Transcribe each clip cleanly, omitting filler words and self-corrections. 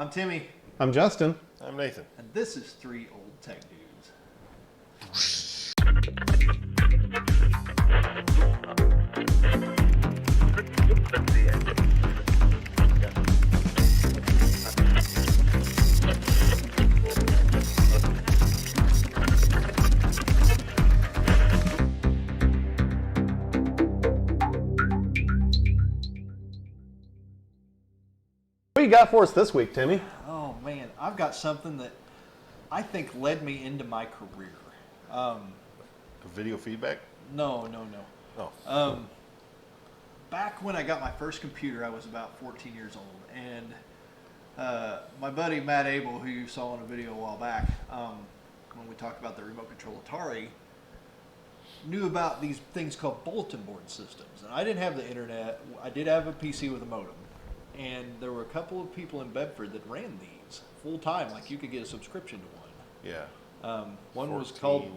I'm Timmy. I'm Justin. I'm Nathan. And this is Three Old Tech Dudes. What you got for us this week, Timmy? Oh man, I've got something that I think led me into my career. Video feedback? No. Oh. Back when I got my first computer, I was about 14 years old, and my buddy Matt Able, who you saw in a video a while back, when we talked about the remote control Atari, knew about these things called Bulletin Board Systems. And I didn't have the internet. I did have a PC with a modem. And there were a couple of people in Bedford that ran these full time, like you could get a subscription to one. Yeah. One was called.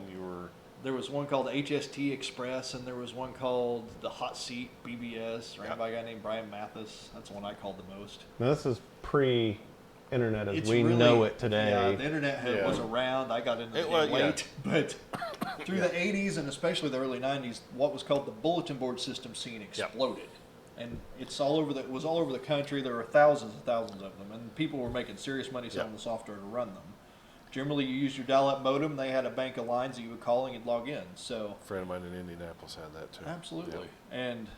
There was one called HST Express, and there was one called the Hot Seat BBS, ran by a guy named Brian Mathis. That's the one I called the most. Now, this is pre-internet as we really, know it today. Yeah, the internet was around. I got into it late, but through the 80s and especially the early 90s, what was called the Bulletin Board System scene exploded. And it's all over it was all over the country. There were thousands and thousands of them, and people were making serious money selling the software to run them. Generally, you used your dial-up modem. They had a bank of lines that you would call and you'd log in. So a friend of mine in Indianapolis had that too. Absolutely. Yep. And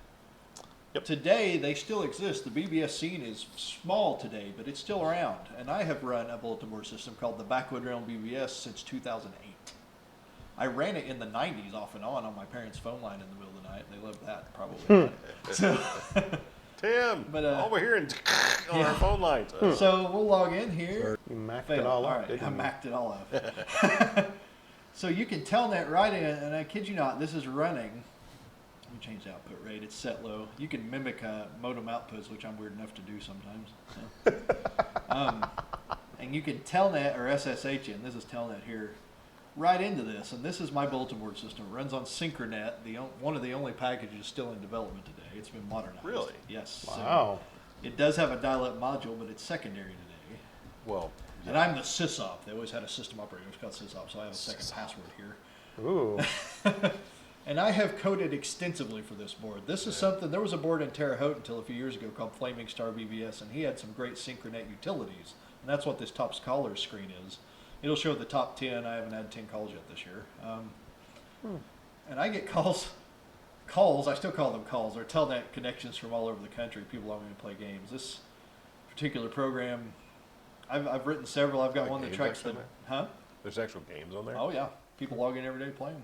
today, they still exist. The BBS scene is small today, but it's still around. And I have run a bulletin board system called the Backwood Realm BBS since 2008. I ran it in the 90s off and on my parents' phone line in the middle of the night. They loved that, probably. So, Tim, over here on our phone lines. So we'll log in here. You macked it all up. Right, I macked it all up. So you can Telnet right in, and I kid you not, this is running. Let me change the output rate. It's set low. You can mimic modem outputs, which I'm weird enough to do sometimes. So. And you can Telnet or SSH in. This is Telnet here. Right into this, and this is my bulletin board system. It runs on Synchronet, one of the only packages still in development today. It's been modernized. Really? Yes. Wow. So it does have a dial-up module, but it's secondary today. Well, and I'm the sysop. They always had a system operator. It's called sysop, so I have a second password here. Ooh. And I have coded extensively for this board. This is something, there was a board in Terre Haute until a few years ago called Flaming Star BBS, and he had some great Synchronet utilities. And that's what this top scholar screen is. It'll show the top 10. I haven't had 10 calls yet this year. And I get calls, I still call them calls. They're Telnet connections from all over the country, people wanting to play games. This particular program, I've written several. I've got one that tracks the... There's actual games on there? Oh, yeah. People log in every day playing.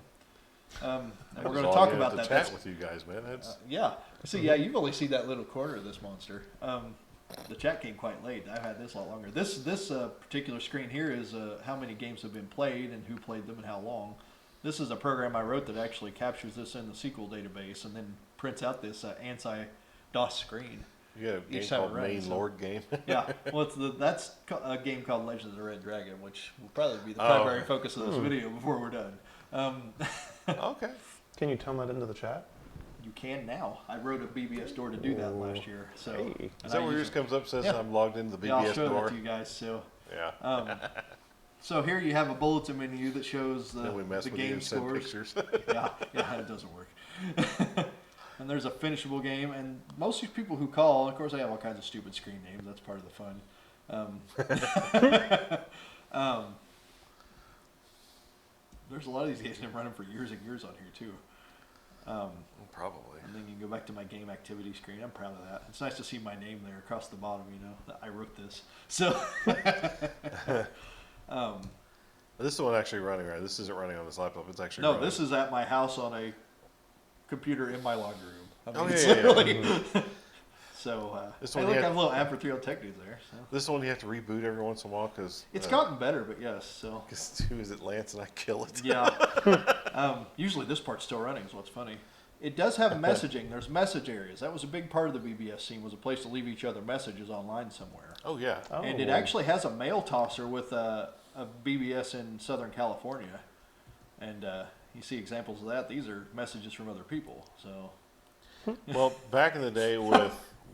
And we're going to talk about that. Chat with you guys, man. Yeah. So, yeah, you've only seen that little corner of this monster. The chat came quite late. I've had this a lot longer. This particular screen here is how many games have been played and who played them and how long. This is a program I wrote that actually captures this in the SQL database and then prints out this anti-DOS screen. You got a game called Main Lord Game? Yeah. Well, that's a game called Legend of the Red Dragon, which will probably be the primary focus of this video before we're done. Okay. Can you tell that into the chat? You can now. I wrote a BBS store to do that last year. So hey. Is that where yours comes up, says I'm logged into the BBS I'll show door? that to you guys. So, yeah. So here you have a bulletin menu that shows the game scores. Pictures. yeah, it doesn't work. And there's a finishable game, and most of these people who call, of course, they have all kinds of stupid screen names. That's part of the fun. There's a lot of these games I've been running for years and years on here too. Probably. And then you can go back to my game activity screen. I'm proud of that. It's nice to see my name there across the bottom, that I wrote this. So this is the one actually running, right? This isn't running on this laptop. It's actually running. This is at my house on a computer in my laundry room. I mean, yeah. So, I have a little app for 3 Old Tech Dudes there. So. This is the one you have to reboot every once in a while because... It's gotten better, but yes. So. Because who is it, Lance, and I kill it. Yeah. Usually this part's still running is what's funny. It does have messaging. There's message areas. That was a big part of the BBS scene, was a place to leave each other messages online somewhere. Oh, yeah. And it actually has a mail tosser with a BBS in Southern California. And you see examples of that. These are messages from other people. So. Well, back in the day with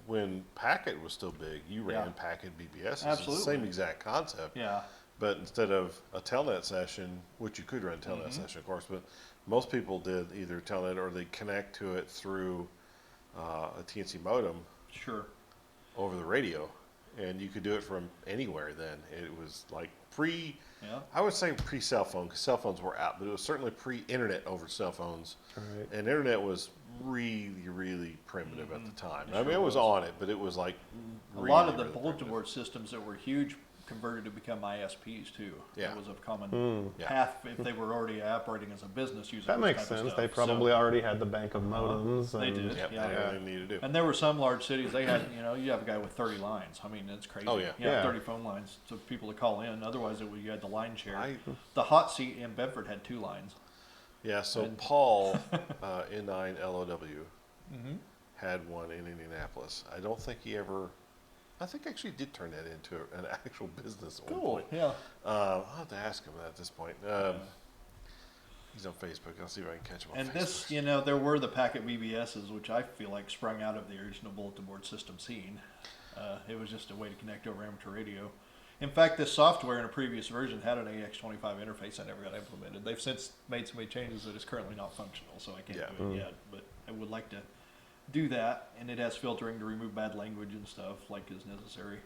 when Packet was still big, you ran Yeah. Packet BBS. Absolutely. It's the same exact concept. Yeah. But instead of a Telnet session, which you could run a Telnet session, of course, but most people did either Telnet or they connect to it through a TNC modem Sure. over the radio. And you could do it from anywhere then. It was like Yeah. I would say pre-cell phone, because cell phones were out, but it was certainly pre-internet over cell phones. Right. And internet was really, really primitive at the time. It I mean, sure it was was. on it, but it was like A really, lot of the really bulletin primitive. board systems that were huge converted to become ISPs too. Yeah. It was a common Yeah. path if they were already operating as a business using That this makes type of sense. stuff. They probably already had the bank of modems. They and did. Yep, Yeah. they had everything they needed to do. And there were some large cities, they had, you have a guy with 30 lines. I mean, it's crazy. Oh, yeah. Yeah. 30 phone lines to people to call in. Otherwise, you had the line share. The hot seat in Bedford had 2 lines. Yeah, so And- Paul, N9LOW, had one in Indianapolis. I don't think he ever, I think actually did turn that into an actual business at one point. Yeah. I'll have to ask him at this point. He's on Facebook. I'll see if I can catch him on And Facebook. this, there were the packet BBSs, which I feel like sprung out of the original bulletin board system scene. It was just a way to connect over amateur radio. In fact, this software in a previous version had an AX25 interface that never got implemented. They've since made so many changes that it's currently not functional, so I can't do it yet. But I would like to do that, and it has filtering to remove bad language and stuff like is necessary.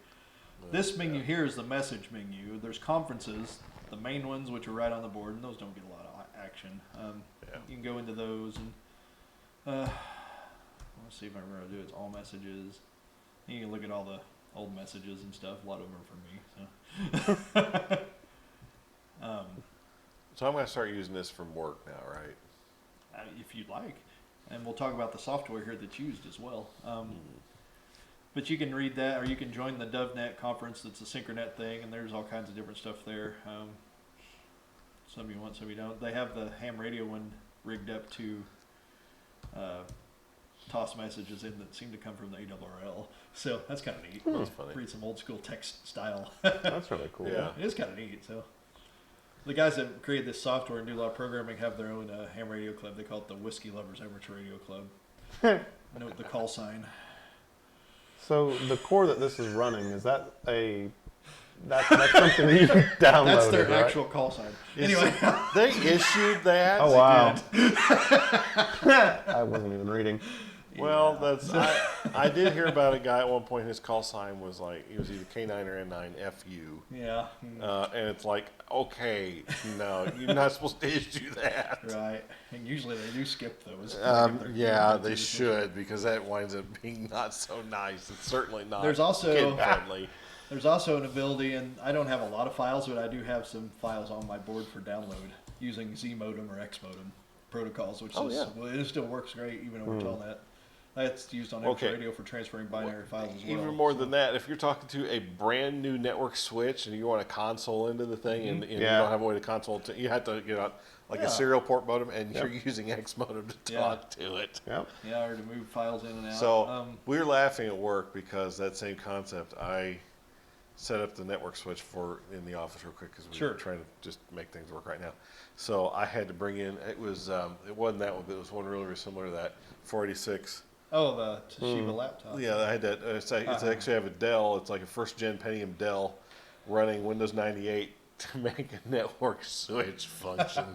This menu here is the message menu. There's conferences, the main ones, which are right on the board, and those don't get a lot of action. You can go into those, and let's see if I remember how to do it. It's all messages. You can look at all the old messages and stuff. A lot of them are from me. So, So I'm going to start using this from work now, right? if you'd like, and we'll talk about the software here that's used as well. But you can read that, or you can join the DovNet conference. That's a Synchronet thing, and there's all kinds of different stuff there. Some you want, some you don't. They have the ham radio one rigged up to toss messages in that seem to come from the ARRL. So that's kind of neat. That's funny. Read some old school text style. That's really cool. Yeah. It is kind of neat. So the guys that created this software and do a lot of programming have their own ham radio club. They call it the Whiskey Lovers Amateur Radio Club. Note the call sign. So the core that this is running, is that that's something that you downloaded, That's their right? actual call sign. Anyway, They issued that. Oh wow! I wasn't even reading. Well, I did hear about a guy at one point. His call sign was like it was either K9 or N9 FU, yeah, and it's like, okay, no, you're not supposed to issue that. right. And usually they do skip those. Yeah, they should, because that winds up being not so nice. It's certainly not There's also- kid friendly. There's also an ability, and I don't have a lot of files, but I do have some files on my board for download using Z modem or X modem protocols, which it still works great even over Telnet. That's used on Okay. radio for transferring binary files as well. Even more than that, if you're talking to a brand new network switch and you want a console into the thing, and you don't have a way to console it, you have to get out like a serial port modem, and you're using X modem to talk to it. Yep. Yeah, or to move files in and out. So we were laughing at work because that same concept, I set up the network switch in the office real quick because we were trying to just make things work right now. So I had to bring in, it wasn't that one, but it was one really similar to that, 486. Oh, the Toshiba laptop. Yeah, I had that. It's actually I have a Dell. It's like a first gen Pentium Dell running Windows 98 to make a network switch function.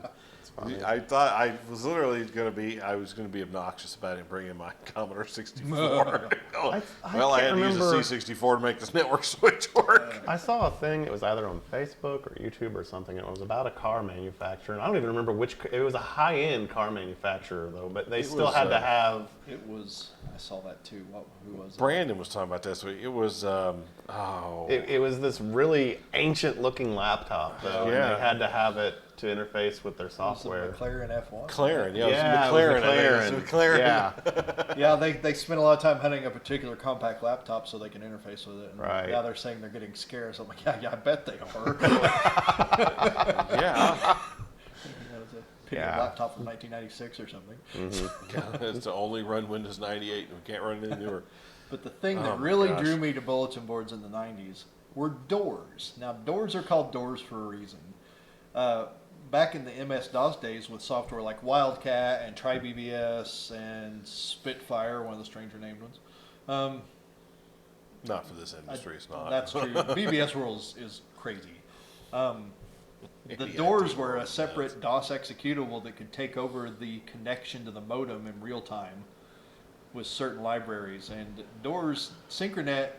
I thought I was literally going to be obnoxious about it and bring in my Commodore 64. I had to use a C64 to make this network switch work. I saw a thing. It was either on Facebook or YouTube or something. It was about a car manufacturer, and I don't even remember which. It was a high-end car manufacturer though, but they still had to have. It was. I saw that too. Who was it? Brandon was talking about this. It was. It was this really ancient-looking laptop though. And they had to have it to interface with their software. McLaren F1. McLaren, yeah, Yeah, it was it McLaren. was McLaren. Yeah. Yeah, they spent a lot of time hunting a particular compact laptop so they can interface with it. And Right. now they're saying they're getting scarce. I'm like, yeah, I bet they are. Yeah. It's a pick a laptop from 1996 or something. It's to only run Windows 98 and we can't run any newer. But the thing Oh that my really gosh. drew me to bulletin boards in the 90s were doors. Now, doors are called doors for a reason. Back in the MS-DOS days with software like Wildcat and Try BBS and Spitfire, one of the stranger named ones, Not for this industry, it's not. That's true. BBS World is crazy. The Yeah, doors dude, were a that's separate DOS executable that could take over the connection to the modem in real time with certain libraries. And doors, Synchronet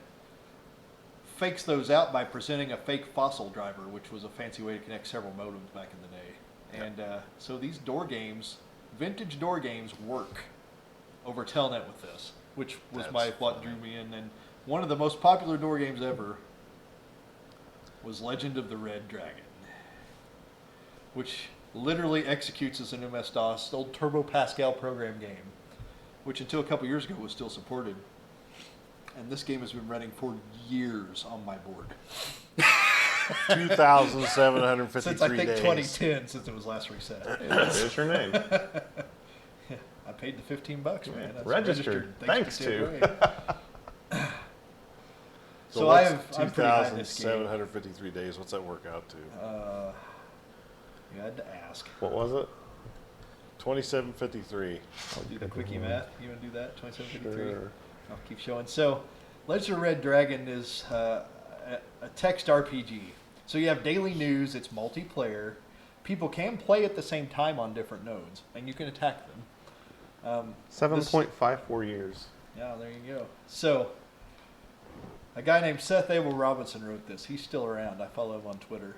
fakes those out by presenting a fake fossil driver, which was a fancy way to connect several modems back in the day. And so these door games, vintage door games, work over Telnet with this, which was what drew me in. And one of the most popular door games ever was Legend of the Red Dragon, which literally executes as an MS-DOS, old Turbo Pascal program game, which until a couple years ago was still supported. And this game has been running for years on my board. 2,753 Since I think days. 2010, since it was last reset. There's your name. I paid the $15, man. That's Registered. Thanks to. So what's I'm pretty high in this game. 2,753 days. What's that work out to? You had to ask. What was it? 2753. I'll do the quickie math. You want to do that? 2753? Sure. I'll keep showing. So, Legend of Red Dragon is a text RPG. So you have daily news. It's multiplayer. People can play at the same time on different nodes, and you can attack them. 7.54 years. Yeah, there you go. So, a guy named Seth Able Robinson wrote this. He's still around. I follow him on Twitter.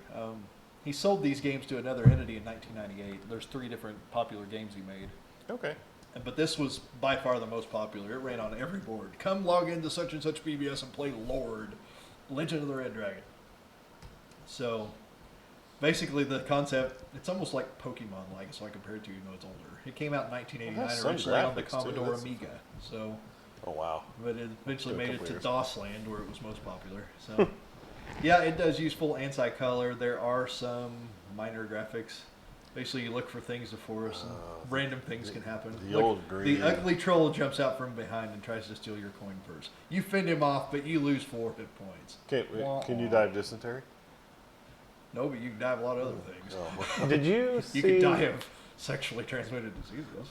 He sold these games to another entity in 1998. There's 3 different popular games he made. Okay. But this was by far the most popular. It ran on every board. Come log into such and such BBS and play Lord, Legend of the Red Dragon. So, basically the concept, it's almost like Pokemon-like, so I compare it to, even though it's older. It came out in 1989 originally on the Commodore Amiga. So, Oh, wow. but it eventually made it to years. DOS land where it was most popular. So, yeah, it does use full anti-color. There are some minor graphics. Basically, you look for things before us, and random things can happen. the Look, old green. the ugly troll jumps out from behind and tries to steal your coin purse. You fend him off, but you lose 4 hit points. Can you die of dysentery? No, but you can die of a lot of other things. Oh, Did you see? You can die of sexually transmitted diseases.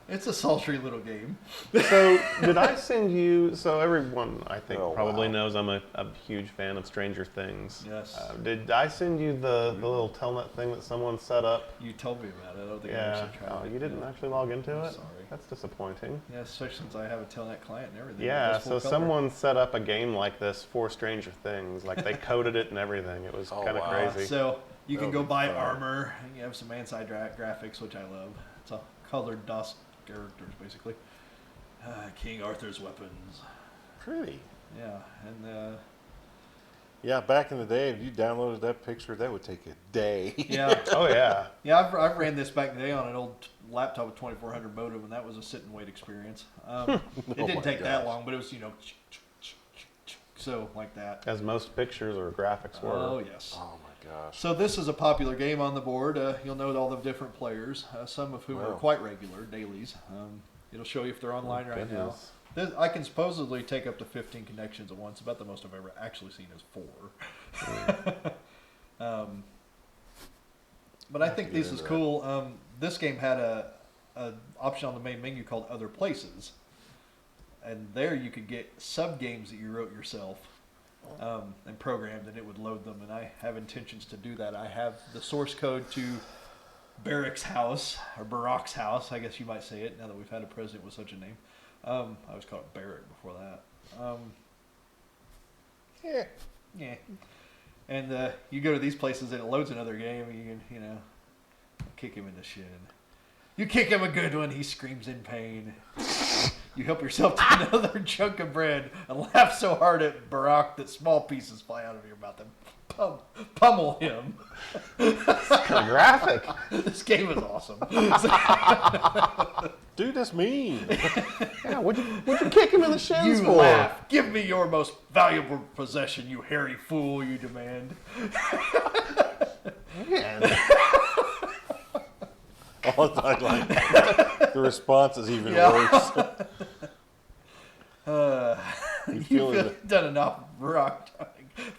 It's a sultry little game. So did I send you? So everyone, I think, Oh, probably wow. knows I'm a huge fan of Stranger Things. Yes. Did I send you the little Telnet thing that someone set up? You told me about it. I don't think I Yeah. actually tried Oh, it. you didn't Yeah. actually log into I'm it? sorry. That's disappointing. Yeah, especially since I have a Telnet client and everything. Yeah, It's so full color. someone set up a game like this for Stranger Things. Like they coded it and everything. It was Oh, kind of wow. crazy. So you can That'll go be buy fun. armor, and you have some graphics, which I love. It's all colored DOS characters, basically. King Arthur's weapons. pretty. Yeah, and Yeah, back in the day, if you downloaded that picture, that would take a day. yeah, Oh yeah. yeah. I've ran this back in the day on an old laptop with 2400 modem, and that was a sit and wait experience. It didn't my take that gosh. long, but it was so like that. As most pictures or graphics were. Oh yes. Oh my gosh. So this is a popular game on the board. You'll note all the different players, some of whom are Wow. quite regular, dailies. It'll show you if they're online right now. Goodness. I can supposedly take up to 15 connections at once. About the most I've ever actually seen is 4. But I think get this is into that. cool. This game had a option on the main menu called Other Places. And there you could get sub-games that you wrote yourself and programmed, and it would load them. And I have intentions to do that. I have the source code to Barrack's house, or Barack's house, I guess you might say it, now that we've had a president with such a name. I was called Barrack before that. Yeah. Yeah. And you go to these places and it loads another game, and you can, kick him in the shin. You kick him a good one, he screams in pain. You help yourself to another chunk of bread and laugh so hard at Barack that small pieces fly out of your mouth and pummel him. Kind of graphic. This game is awesome. Dude, that's mean. Yeah, what'd you kick him in the shins You for? laugh. Give me your most valuable possession, you hairy fool, you demand. Man. Oh, I like the response is even Yeah. worse. You feel feel it. done enough rock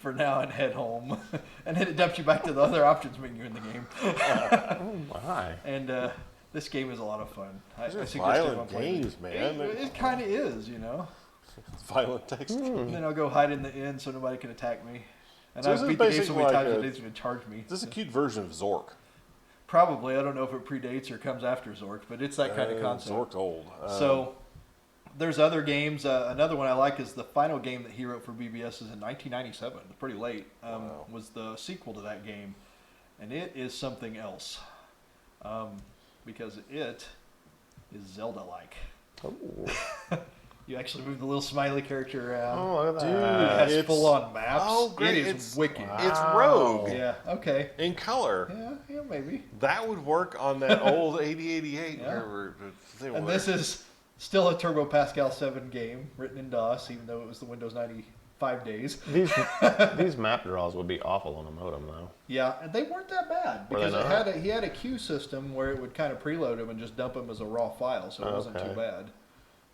for now and head home. And then it dumps you back to the other options menu in the game. Oh my. And This game is a lot of fun. I These are suggest everyone violent play it. games, man. It kind of is, It's violent text. And then I'll go hide in the inn so nobody can attack me. And So I've this is beat the game so basically many like times a- it didn't even charge me. This is a cute version of Zork. Probably. I don't know if it predates or comes after Zork, but it's that kind of concept. Zork's old. So there's other games. Another one I like is the final game that he wrote for BBS is in 1997. Pretty late. Wow. Was the sequel to that game, and it is something else, because it is Zelda-like. Oh. You actually move the little smiley character around. Oh, look at Dude, that. It has it's- full-on maps. oh, great. It is It's- wicked. Wow. It's Rogue Yeah. Okay. in color. Yeah. Maybe. That would work on that old 8088. Yeah. And this is still a Turbo Pascal 7 game written in DOS, even though it was the Windows 95 days. These map draws would be awful on a modem, though. Yeah, and they weren't that bad Were they because not? he had a queue system where it would kind of preload them and just dump them as a raw file, so it wasn't Okay. too bad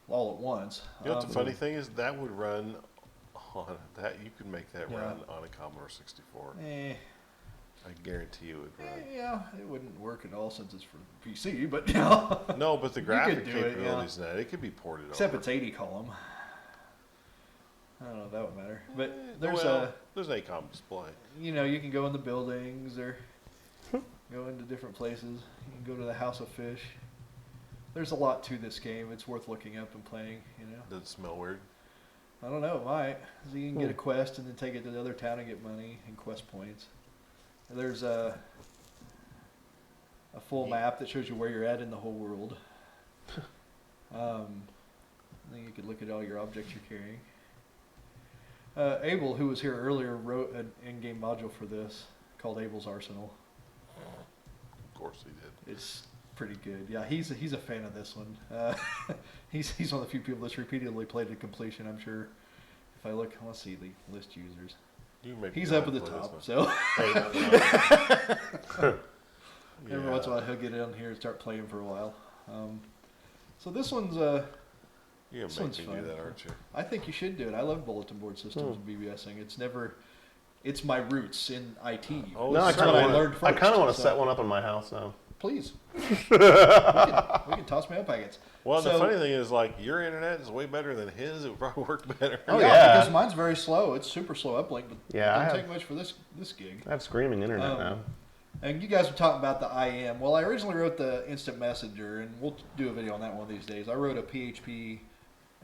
all at once. You know what the funny thing is? That would run on that. You could make that Yeah. run on a Commodore 64. Eh, I guarantee you it would run. yeah, it wouldn't work at all since it's for PC, but you know, No, but the You graphic could do it, capabilities in that, it could be ported except over. it's 80 column. I don't know if that would matter, but there's there's an ACOM display. you know, you can go in the buildings or go into different places. You can go to the House of Fish. There's a lot to this game. It's worth looking up and playing, you know. Does it smell weird? I don't know, it might. So you can get a quest and then take it to the other town and get money and quest points. And there's a full map that shows you where you're at in the whole world. Then you could look at all your objects you're carrying. Able, who was here earlier, wrote an in-game module for this called Able's Arsenal. Of course he did. It's pretty good. Yeah, he's a fan of this one. He's one of the few people that's repeatedly played to completion. I'm sure. If I look, let's see the list users. You may be He's able up at to the play this top. one. So Yeah. every once in a while he'll get in here and start playing for a while. So this one's You're this gonna one's make me fun. do that, aren't you? I think you should do it. I love Bulletin Board Systems and BBSing. It's my roots in IT. Oh, No, I it's kind of what I want learned to. I kind of want to first, set so- one up in my house now. Please. we can toss mail packets. Well, the So- funny thing is, like, your internet is way better than his. It would probably work better. Oh, yeah, yeah. because mine's very slow. It's super slow uplink, but Yeah, I it doesn't have- take much for this gig. I have screaming internet Um, now. And you guys were talking about the IM. Well, I originally wrote the Instant Messenger, and we'll do a video on that one of these days. I wrote a PHP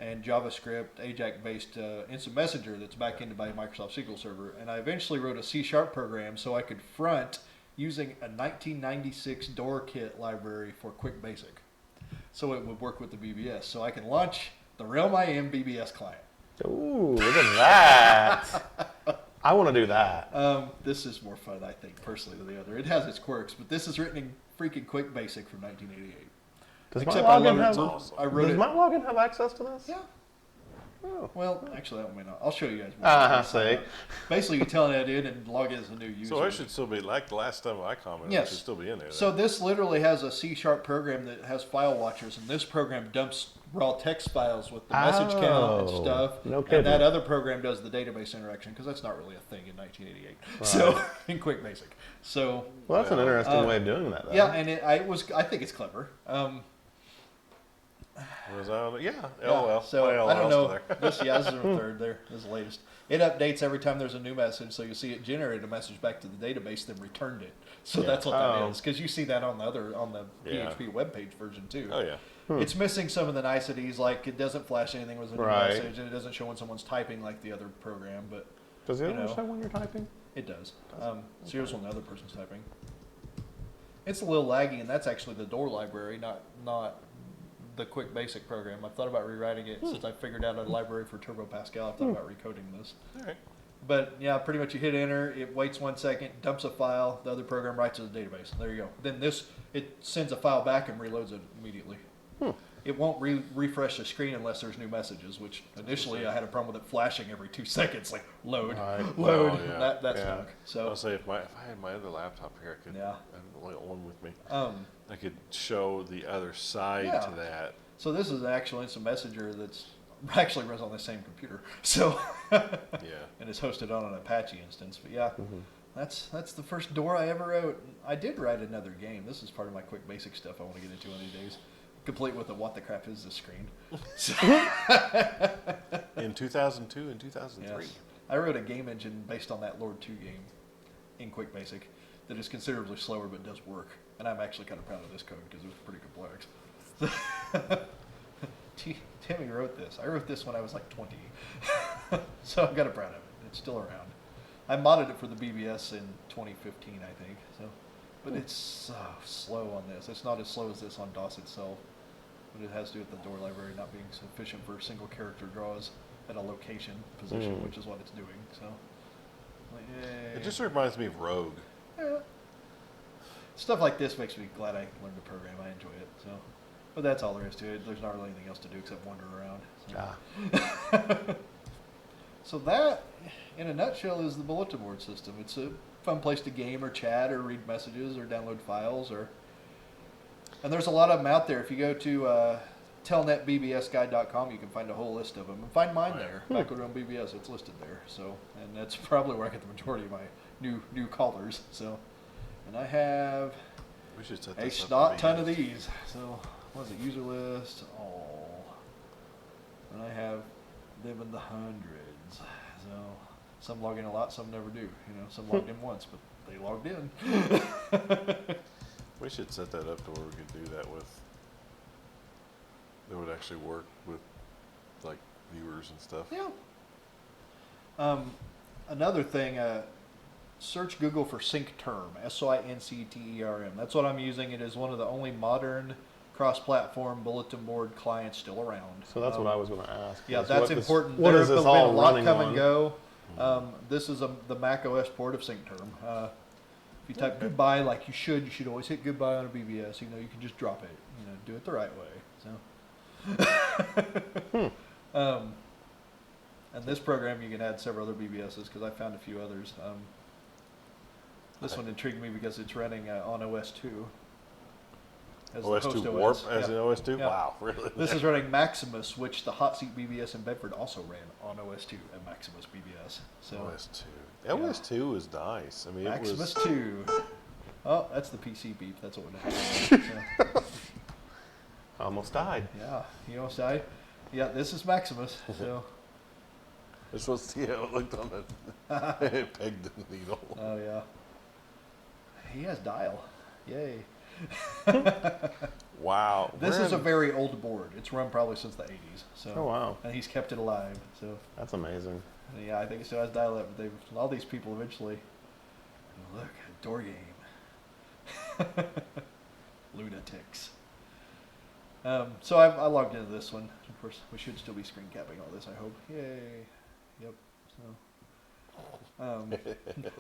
and JavaScript AJAX-based Instant Messenger that's backended by Microsoft SQL Server, and I eventually wrote a C# program so I could front using a 1996 DoorKit library for Quick Basic, so it would work with the BBS. So I can launch the Realm IM BBS client. Ooh, look at that! I want to do that. This is more fun, I think, personally, than the other. It has its quirks, but this is written in freaking Quick Basic from 1988. Does Except my I login love it. have? Awesome. I wrote Does it. my login have access to this? Yeah. Oh. Well, actually, that one may not. I'll show you guys. See. Basically, you Telnet in and log in as a new user. So I should still be, like the last time I commented, Yes. it should still be in there. So this literally has a C# program that has file watchers, and this program dumps raw text files with the message count and Oh, stuff. no And kidding. that other program does the database interaction, because that's not really a thing in 1988. So in Quick Basic. So Well, that's an interesting way of doing that, though. yeah, and I think it's clever. Was I on it? Yeah, Yeah, LOL. So My I don't LOL's still know. there. This is the third. There is the latest. It updates every time there's a new message, so you see it generate a message back to the database, then returned it. So that's what that Oh. is. Because you see that on the Yeah. PHP webpage version too. Oh, yeah. It's missing some of the niceties, like it doesn't flash anything with a new Right. message, and it doesn't show when someone's typing like the other program, but Does it you ever know. show when you're typing? it does. So here's when the other person's typing. It's a little laggy, and that's actually the door library, not the Quick Basic program. I've thought about rewriting it since I figured out a library for Turbo Pascal. I've thought about recoding this. All right. But yeah, pretty much you hit enter, it waits 1 second, dumps a file, the other program writes to the database. There you go. Then it sends a file back and reloads it immediately. It won't refresh the screen unless there's new messages, which initially I had a problem with it flashing every 2 seconds, like load, Right. load. Oh, yeah. That Yeah. stunk. So I'll say if I had my other laptop here, I could. Yeah. I had one with me. um, I could show the other side Yeah. to that. so this is an actual Instant Messenger that's actually runs on the same computer. So Yeah. and it's hosted on an Apache instance. But yeah, that's the first door I ever wrote. I did write another game. This is part of my quick basic stuff I want to get into one of these days, complete with a what the crap is this screen. In 2002 and 2003. Yes. I wrote a game engine based on that Lord 2 game in quick basic that is considerably slower but does work, and I'm actually kind of proud of this code because it was pretty complex. Timmy wrote this. I wrote this when I was like 20. So I'm kind of proud of it. It's still around. I modded it for the BBS in 2015, I think. So, but it's so slow on this. It's not as slow as this on DOS itself, but it has to do with the door library not being sufficient for single character draws at a location position, which is what it's doing. So, yay. It just reminds me of Rogue. Yeah. Stuff like this makes me glad I learned to program. I enjoy it. So, but that's all there is to it. There's not really anything else to do except wander around. So. So that, in a nutshell, is the bulletin board system. It's a fun place to game or chat or read messages or download files. And there's a lot of them out there. If you go to telnetbbsguide.com, you can find a whole list of them. And find mine there, Backwood Realm BBS. It's listed there. So, and that's probably where I get the majority of my new callers. So, and I have We should set a this up snot to be ton of used. these. So, what is it? User list. Oh, and I have them in the hundreds. So some log in a lot, some never do. You know, some logged in once, but they logged in. We should set that up to where we could do that with. That would actually work with, like, viewers and stuff. Yeah. Another thing, search Google for SyncTerm, SYNCTERM. That's what I'm using. It is one of the only modern cross-platform bulletin board clients still around. So that's what I was going to ask. Yeah, is that's what important. What There is have this been all a lot running come on? and go. This is the Mac OS port of SyncTerm. If you type goodbye like you should always hit goodbye on a BBS. You know, you can just drop it. You know, do it the right way. So. And this program you can add several other BBSs because I found a few others. This one intrigued me because it's running on OS 2. As the host OS2 Warp as Yeah. an OS2? Yeah. Wow, really? This is running Maximus, which the Hot Seat BBS in Bedford also ran on OS2 and Maximus BBS. So OS2. OS2 is nice. I mean, Maximus it was. 2. Oh, that's the PC beep. That's what would happen. So, Almost died. yeah, you almost died. Yeah, this is Maximus. So, You're supposed to see how it looked on the. It pegged the needle. oh yeah, he has dial. Yay. Wow. This We're is a in- very old board. It's run probably since the 80s. So, Oh, wow. and he's kept it alive. So, That's amazing. yeah, I think it still has dial-up. But all these people eventually, look, a door game. Lunatics. So I logged into this one. Of course, we should still be screen capping all this, I hope. Yay. Yep. So,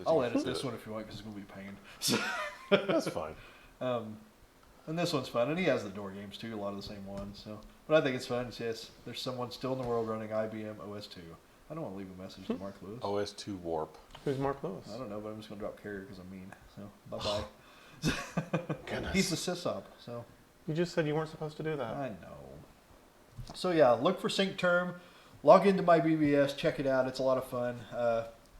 I'll edit this one if you want because it's going to be a pain. So, That's fine. and this one's fun. And he has the door games too, a lot of the same ones. So, but I think it's fun. Yes, there's someone still in the world running IBM OS 2. I don't want to leave a message to Mark Lewis. OS2 Warp. Who's Mark Lewis? I don't know, but I'm just going to drop carrier because I'm mean. So, bye-bye. Goodness. He's the sysop, so. You just said you weren't supposed to do that. I know. So yeah, look for SyncTerm. Log into my BBS. Check it out. It's a lot of fun.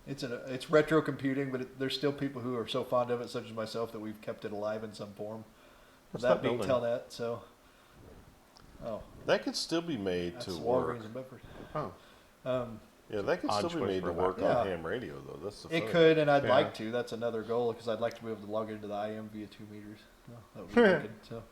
It's retro computing, but there's still people who are so fond of it, such as myself, that we've kept it alive in some form. What's that that being building? Telnet. So. Oh, That could still be made that's to the work. Walgreens in Bedford. Oh. Yeah, that could Odd still be choice made for to a work backup. on Yeah. ham radio, though. That's the It fun. could, and I'd Yeah. like to. That's another goal because I'd like to be able to log into the IM via 2 meters. No, that would be wicked. So,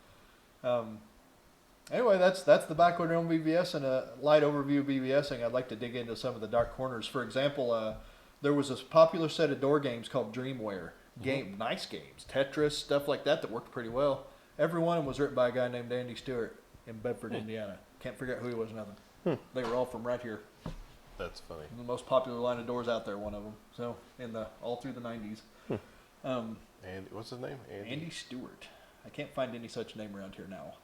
anyway, that's the Backwood Realm BBS and a light overview of BBSing. I'd like to dig into some of the dark corners. For example, there was this popular set of door games called DreamWARE. Nice games, Tetris, stuff like that worked pretty well. Every one of them was written by a guy named Andy Stewart in Bedford, Indiana. Can't figure out who he was. Nothing. They were all from right here. That's funny. The most popular line of doors out there, one of them. So all through the 90s. And what's his name? Andy Stewart. I can't find any such name around here now.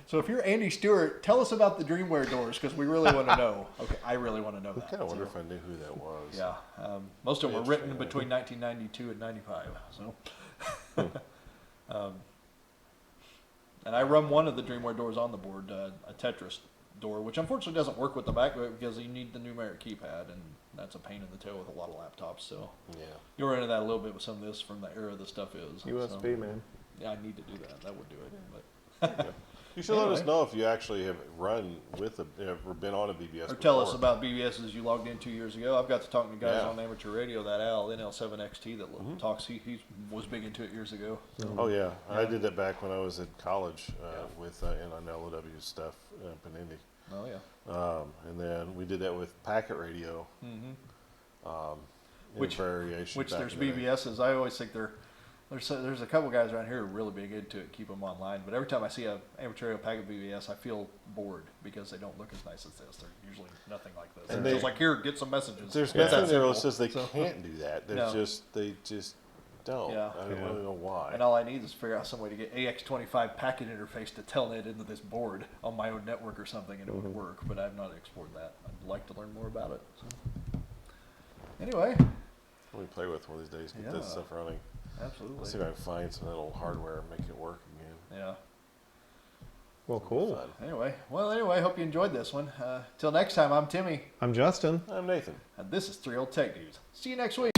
So if you're Andy Stewart, tell us about the DreamWARE doors because we really want to know. Okay, I really want to know I that. kind of wonder So, if I knew who that was. yeah, most of them were written Interesting. between 1992 and 95. So, and I run one of the DreamWARE doors on the board, a Tetris door, which unfortunately doesn't work with the MacBook because you need the numeric keypad, and that's a pain in the tail with a lot of laptops. So Yeah. you'll run into that a little bit with some of this from the era the stuff is. USB, so, man. yeah, I need to do that. That would do it. But You should let us Anyway. know if you actually have run with ever been on a BBS. or tell us before. about BBSs you logged in 2 years ago. I've got to talking to guys Yeah. on amateur radio. That Al NL7XT that talks. He was big into it years ago. So. Oh yeah. I did that back when I was at college with and on LOW stuff up in Indy. Oh yeah. And then we did that with packet radio. Which- variation. Which back there's in the day. BBSs. I always think there's a couple guys around here who are really big into it, keep them online. But every time I see a amateur radio packet BBS, I feel bored because they don't look as nice as this. They're usually nothing like this. And They're they- just like, here, get some messages. There's It's that nothing there simple. that says they So- can't do that. No. They just don't. Yeah. I don't really know why. And all I need is figure out some way to get AX25 packet interface to Telnet into this board on my own network or something, and it would work. But I've not explored that. I'd like to learn more about it. So. Anyway, Let me play with one of these days. Get this Yeah. stuff running. absolutely. Let's see if I can find some little hardware and make it work again. Yeah. Well, cool. Fun. Anyway, hope you enjoyed this one. Till next time, I'm Timmy, I'm Justin. I'm Nathan. and this is 3 Old Tech News. See you next week.